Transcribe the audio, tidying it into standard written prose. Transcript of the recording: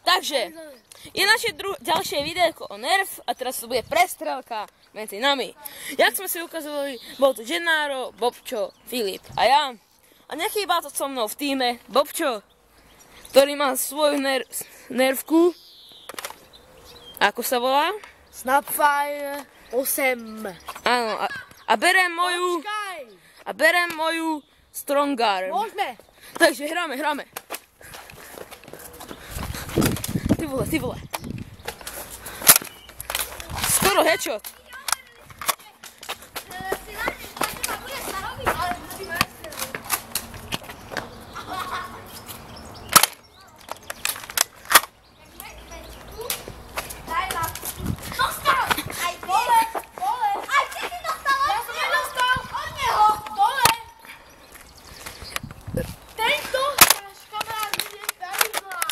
Takže, je naše ďalšie videjko o Nerf a teraz to bude prestrelka medzi nami. Jak sme si ukazovali, bol to Gennaro, Bobčo, Filip a ja. A nechýba to so mnou v týme Bobčo, ktorý má svoju nervku. Ako sa volá? Snapfire 8. Áno, a berem moju Strong Arm. Môžeme. Takže hráme. Ty vole. Skoro headshot. Tento náš kamarád bude veľmi zlá.